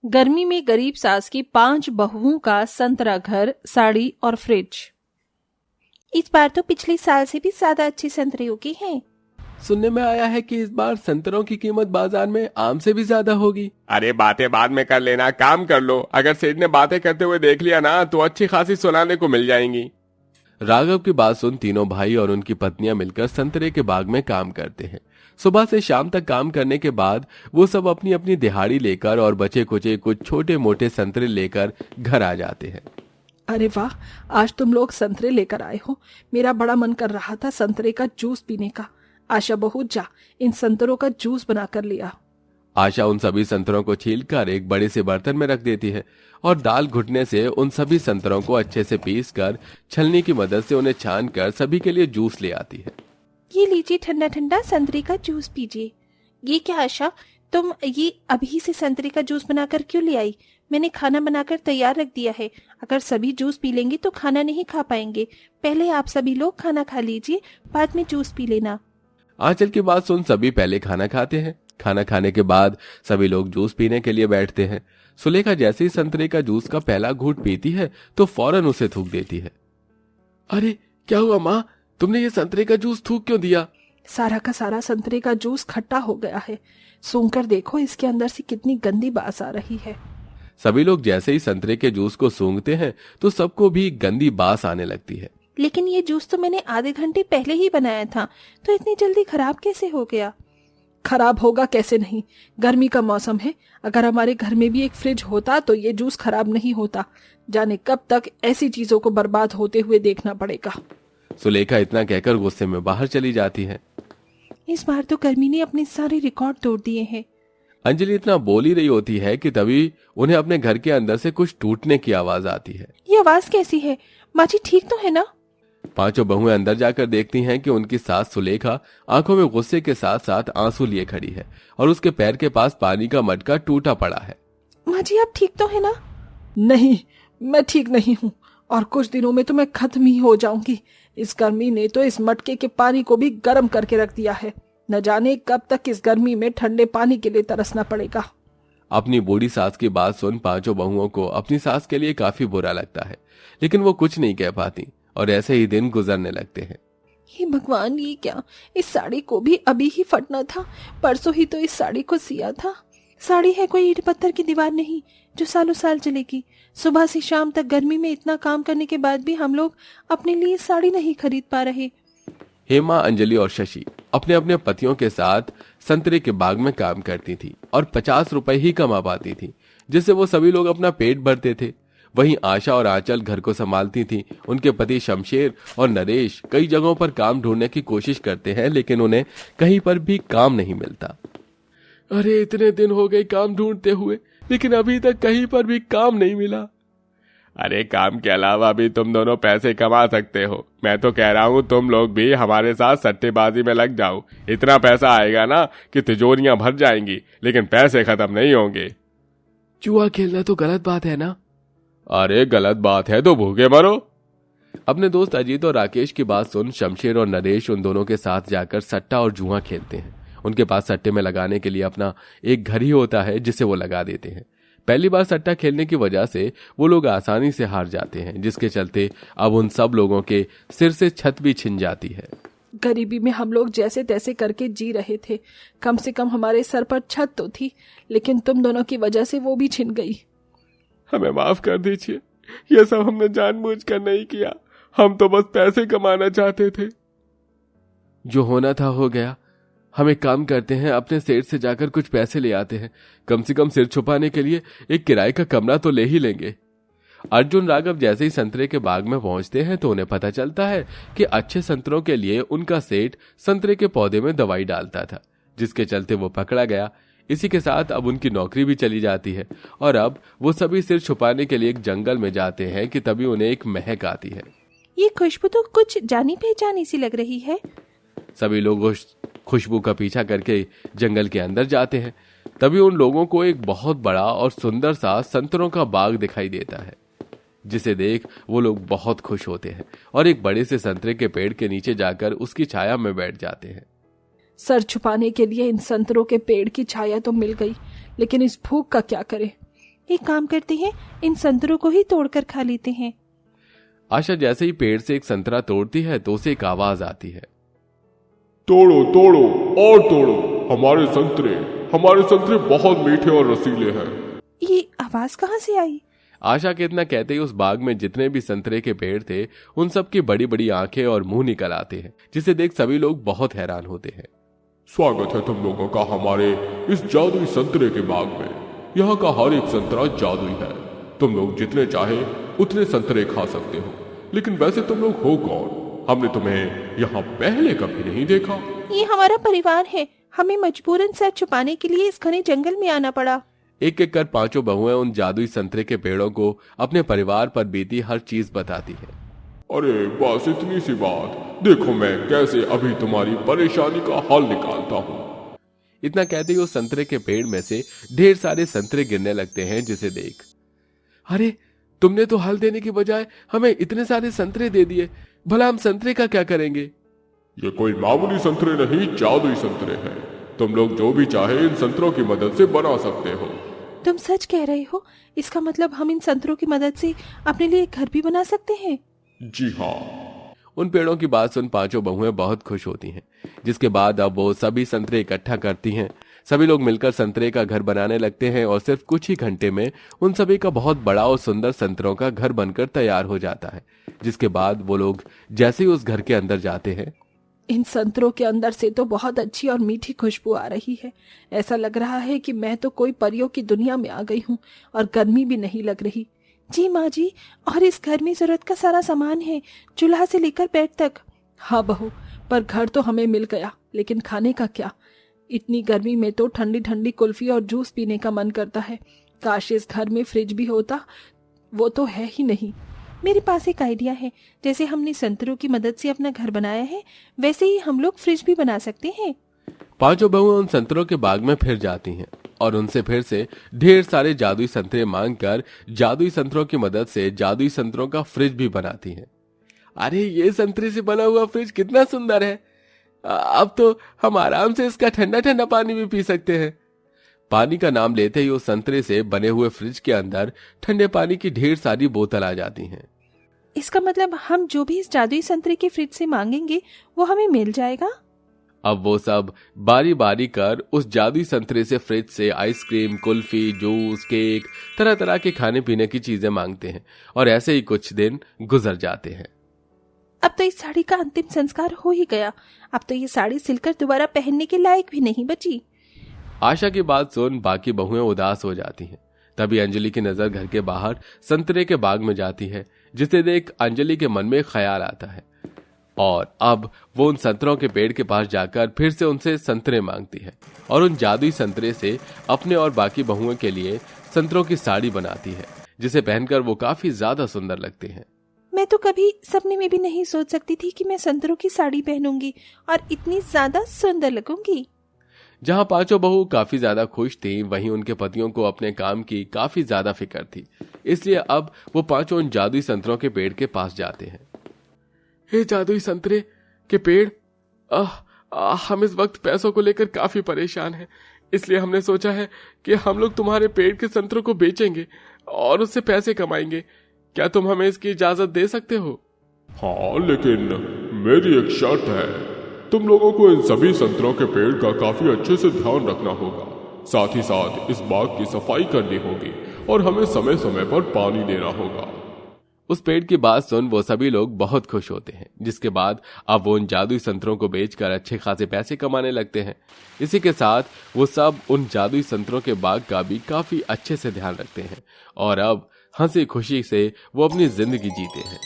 गर्मी में गरीब सास की 5 बहुओं का संतरा घर, साड़ी और फ्रिज। इस बार तो पिछले साल से भी ज्यादा अच्छे संतरे उगे हैं। सुनने में आया है कि इस बार संतरों की कीमत बाजार में आम से भी ज्यादा होगी। अरे बातें बाद में कर लेना, काम कर लो। अगर सेठ ने बातें करते हुए देख लिया ना तो अच्छी खासी सुनाने को मिल जाएंगी। राघव की बात सुन तीनों भाई और उनकी पत्नियां मिलकर संतरे के बाग में काम करते हैं। सुबह से शाम तक काम करने के बाद वो सब अपनी अपनी दिहाड़ी लेकर और बचे कुचे कुछ छोटे मोटे संतरे लेकर घर आ जाते हैं। अरे वाह, आज तुम लोग संतरे लेकर आए हो। मेरा बड़ा मन कर रहा था संतरे का जूस पीने का। आशा बहू, जा इन संतरों का जूस बनाकर लिया। आशा उन सभी संतरों को छीलकर एक बड़े से बर्तन में रख देती है और दाल घुटने से उन सभी संतरों को अच्छे से पीसकर छलनी की मदद से उन्हें छानकर सभी के लिए जूस ले आती है। ये लीजिए ठंडा ठंडा संतरे का जूस पीजिए। ये क्या आशा, तुम ये अभी से संतरे का जूस बनाकर क्यों ले आई? मैंने खाना बनाकर तैयार रख दिया है। अगर सभी जूस पी लेंगे तो खाना नहीं खा पाएंगे। पहले आप सभी लोग खाना खा लीजिए, बाद में जूस पी लेना। आंचल की बात सुन सभी पहले खाना खाते हैं। खाना खाने के बाद सभी लोग जूस पीने के लिए बैठते हैं। सुलेखा जैसे ही संतरे का जूस का पहला घूंट पीती है तो फौरन उसे थूक देती है। अरे क्या हुआ माँ, तुमने ये संतरे का जूस थूक क्यों दिया? सारा का सारा संतरे का जूस खट्टा हो गया है। सूंघकर देखो, इसके अंदर से कितनी गंदी बास आ रही है। सभी लोग जैसे ही संतरे के जूस को सूंघते हैं तो सबको भी गंदी बास आने लगती है। लेकिन ये जूस तो मैंने आधे घंटे पहले ही बनाया था, तो इतनी जल्दी खराब कैसे हो गया? खराब होगा कैसे नहीं, गर्मी का मौसम है। अगर हमारे घर में भी एक फ्रिज होता तो ये जूस खराब नहीं होता। जाने कब तक ऐसी चीजों को बर्बाद होते हुए देखना पड़ेगा। सुलेखा इतना कहकर गुस्से में बाहर चली जाती है। इस बार तो गर्मी ने अपने सारे रिकॉर्ड तोड़ दिए हैं। अंजलि इतना बोल ही रही होती है कि तभी उन्हें अपने घर के अंदर से कुछ टूटने की आवाज आती है। ये आवाज कैसी है? माँ जी ठीक तो है ना? पांचों बहुएं अंदर जाकर देखती हैं कि उनकी सास सुलेखा आंखों में गुस्से के साथ साथ आंसू लिए खड़ी है और उसके पैर के पास पानी का मटका टूटा पड़ा है। माँ जी आप ठीक तो है ना? नहीं, मैं ठीक नहीं हूँ और कुछ दिनों में तो मैं खत्म ही हो जाऊंगी। इस गर्मी ने तो इस मटके के पानी को भी गर्म करके रख दिया है। न जाने कब तक इस गर्मी में ठंडे पानी के लिए तरसना पड़ेगा। अपनी बूढ़ी सास की बात सुन पांचों बहुओं को अपनी सास के लिए काफी बुरा लगता है, लेकिन वो कुछ नहीं कह पाती और ऐसे ही दिन गुजरने लगते हैं। हे भगवान, ये क्या? इस साड़ी को भी अभी ही फटना था। परसों ही तो इस साड़ी को सिया था। साड़ी है कोई ईंट पत्थर की दीवार नहीं जो सालों साल चलेगी। सुबह से शाम तक गर्मी में इतना काम करने के बाद भी हम लोग अपने लिए साड़ी नहीं खरीद पा रहे। हेमा, अंजलि और शशि अपने अपने पतियों के साथ संतरे के बाग में काम करती थी और 50 रुपए ही कमा पाती थी, जिससे वो सभी लोग अपना पेट भरते थे। वहीं आशा और आंचल घर को संभालती थी। उनके पति शमशेर और नरेश कई जगहों पर काम ढूंढने की कोशिश करते हैं, लेकिन उन्हें कहीं पर भी काम नहीं मिलता। अरे इतने दिन हो गए काम ढूंढते हुए, लेकिन अभी तक कहीं पर भी काम नहीं मिला। अरे काम के अलावा भी तुम दोनों पैसे कमा सकते हो। मैं तो कह रहा हूँ तुम लोग भी हमारे साथ सट्टेबाजी में लग जाओ। इतना पैसा आएगा ना कि तिजोरियां भर जाएंगी, लेकिन पैसे खत्म नहीं होंगे। जुआ खेलना तो गलत बात है ना? अरे गलत बात है तो भूखे मरो। अपने दोस्त अजीत और राकेश की बात सुन शमशेर और नरेश उन दोनों के साथ जाकर सट्टा और जुआ खेलते हैं। उनके पास सट्टे में लगाने के लिए अपना एक घर ही होता है जिसे वो लगा देते हैं। पहली बार सट्टा खेलने की वजह से वो लोग आसानी से हार जाते हैं, जिसके चलते अब उन सब लोगों के सिर से छत भी छिन जाती है। गरीबी में हम लोग जैसे तैसे करके जी रहे थे। कम से कम हमारे सर पर छत तो थी, लेकिन तुम दोनों की वजह से वो भी छिन गई। हमें माफ कर दीजिए, ये सब हमने जानबूझकर नहीं किया। हम तो बस पैसे कमाना चाहते थे। जो होना था हो गया। हम एक काम करते हैं, अपने सेठ से जाकर कुछ पैसे ले आते हैं। कम से कम सिर छुपाने के लिए एक किराए का कमरा तो ले ही लेंगे। अर्जुन राघव जैसे ही संतरे के बाग में पहुंचते हैं तो उन्हें पता चलता है कि अच्छे संतरों के लिए उनका सेठ संतरे के पौधे में दवाई डालता था, जिसके चलते वो पकड़ा गया। इसी के साथ अब उनकी नौकरी भी चली जाती है और अब वो सभी सिर छुपाने के लिए एक जंगल में जाते हैं कि तभी उन्हें एक महक आती है। ये खुशबू तो कुछ जानी पहचानी सी लग रही है। सभी लोग उस खुशबू का पीछा करके जंगल के अंदर जाते हैं। तभी उन लोगों को एक बहुत बड़ा और सुंदर सा संतरों का बाग दिखाई देता है, जिसे देख वो लोग बहुत खुश होते हैं और एक बड़े से संतरे के पेड़ के नीचे जाकर उसकी छाया में बैठ जाते हैं। सर छुपाने के लिए इन संतरों के पेड़ की छाया तो मिल गई, लेकिन इस भूख का क्या करें? एक काम करते हैं, इन संतरों को ही तोड़कर खा लेते हैं। आशा जैसे ही पेड़ से एक संतरा तोड़ती है तो उसे एक आवाज आती है, तोड़ो तोड़ो और तोड़ो, हमारे संतरे बहुत मीठे और रसीले हैं। ये आवाज कहाँ से आई? आशा के इतना कहते ही उस बाग में जितने भी संतरे के पेड़ थे उन सब की बड़ी बड़ी आंखें और मुंह निकल आते हैं, जिसे देख सभी लोग बहुत हैरान होते हैं। स्वागत है तुम लोगों का हमारे इस जादुई संतरे के बाग में। यहाँ का हर एक संतरा जादुई है। तुम लोग जितने चाहे उतने संतरे खा सकते हो, लेकिन वैसे तुम लोग हो कौन? हमने तुम्हें यहाँ पहले कभी नहीं देखा। ये हमारा परिवार है, हमें मजबूरन सर छुपाने के लिए इस घने जंगल में आना पड़ा। एक एक कर पांचों बहुएं उन जादुई संतरे के पेड़ों को अपने परिवार पर बीती हर चीज बताती है। अरे बस इतनी सी बात, देखो मैं कैसे अभी तुम्हारी परेशानी का हल निकालता हूँ। इतना कहते ही उस संतरे के पेड़ में से ढेर सारे संतरे गिरने लगते हैं, जिसे देख, अरे तुमने तो हल देने की बजाय हमें इतने सारे संतरे दे दिए, भला हम संतरे का क्या करेंगे? ये कोई मामूली संतरे नहीं, जादुई संतरे हैं। तुम लोग जो भी चाहे इन संतरों की मदद से बना सकते हो। तुम सच कह रहे हो? इसका मतलब हम इन संतरों की मदद से अपने लिए घर भी बना सकते हैं? जी हाँ। उन पेड़ों की बात सुन पांचों बहुएं बहुत खुश होती हैं, जिसके बाद अब वो सभी संतरे इकट्ठा करती हैं। सभी लोग मिलकर संतरे का घर बनाने लगते हैं और सिर्फ कुछ ही घंटे में उन सभी का बहुत बड़ा और सुंदर संतरों का घर बनकर तैयार हो जाता है। जिसके बाद वो लोग जैसे ही उस घर के अंदर जाते हैं, इन संतरों के अंदर से तो बहुत अच्छी और मीठी खुशबू आ रही है। ऐसा लग रहा है कि मैं तो कोई परियों की दुनिया में आ गई हूँ और गर्मी भी नहीं लग रही। जी माँ जी, और इस घर में जरूरत का सारा सामान है, चूल्हा से लेकर बेड तक। हाँ बहू, पर घर तो हमें मिल गया, लेकिन खाने का क्या? इतनी गर्मी में तो ठंडी ठंडी कुल्फी और जूस पीने का मन करता है। काश इस घर में फ्रिज भी होता, वो तो है ही नहीं। मेरे पास एक आइडिया है, जैसे हमने संतरों की मदद से अपना घर बनाया है, वैसे ही हम लोग फ्रिज भी बना सकते हैं। पांचों बहुएं उन संतरों के बाग में फिर जाती हैं और उनसे फिर से ढेर सारे जादुई संतरे मांगकर जादुई संतरों की मदद से जादुई संतरों का फ्रिज भी बनाती हैं। अरे ये संतरे से बना हुआ फ्रिज कितना सुंदर है, अब तो हम आराम से इसका ठंडा ठंडा पानी भी पी सकते हैं। पानी का नाम लेते ही उस संतरे से बने हुए फ्रिज के अंदर ठंडे पानी की ढेर सारी बोतल आ जाती हैं। इसका मतलब हम जो भी इस जादुई संतरे के फ्रिज से मांगेंगे वो हमें मिल जाएगा। अब वो सब बारी बारी कर उस जादुई संतरे से फ्रिज से आइसक्रीम, कुल्फी, जूस, केक, तरह तरह के खाने पीने की चीजें मांगते हैं और ऐसे ही कुछ दिन गुजर जाते हैं। अब तो इस साड़ी का अंतिम संस्कार हो ही गया, अब तो ये साड़ी सिलकर दोबारा पहनने के लायक भी नहीं बची। आशा की बात सुन बाकी बहुएं उदास हो जाती हैं। तभी अंजलि की नजर घर के बाहर संतरे के बाग में जाती है, जिसे देख अंजलि के मन में ख्याल आता है और अब वो उन संतरों के पेड़ के पास जाकर फिर से उनसे संतरे मांगती है और उन जादुई संतरे से अपने और बाकी बहुओं के लिए संतरों की साड़ी बनाती है, जिसे पहनकर वो काफी ज्यादा सुंदर लगते हैं। मैं तो कभी सपने में भी नहीं सोच सकती थी कि मैं संतरों की साड़ी पहनूंगी और इतनी ज्यादा सुंदर लगूंगी। जहां पांचों बहू काफी ज्यादा खुश थी, वहीं उनके पतियों को अपने काम की काफी ज्यादा फिक्र थी। इसलिए अब वो पांचों उन जादुई संतरों के पेड़ के पास जाते हैं। हे जादुई संतरे के पेड़, हम इस वक्त पैसों को लेकर काफी परेशान हैं, इसलिए हमने सोचा है कि हम लोग तुम्हारे पेड़ के संतरों को बेचेंगे और उससे पैसे कमाएंगे। क्या तुम हमें इसकी इजाजत दे सकते हो? हाँ, लेकिन मेरी एक शर्त है। तुम लोगों को इन सभी संतरों के पेड़ का काफी अच्छे से ध्यान रखना होगा। साथ ही साथ इस बाग की सफाई करनी होगी और हमें समय समय पर पानी देना होगा। उस पेड़ की बात सुन वो सभी लोग बहुत खुश होते हैं, जिसके बाद अब वो उन जादुई संतरों को बेचकर अच्छे खासे पैसे कमाने लगते हैं। इसी के साथ वो सब उन जादुई संतरों के बाग का भी काफी अच्छे से ध्यान रखते हैं और अब हंसी खुशी से वो अपनी जिंदगी जीते हैं।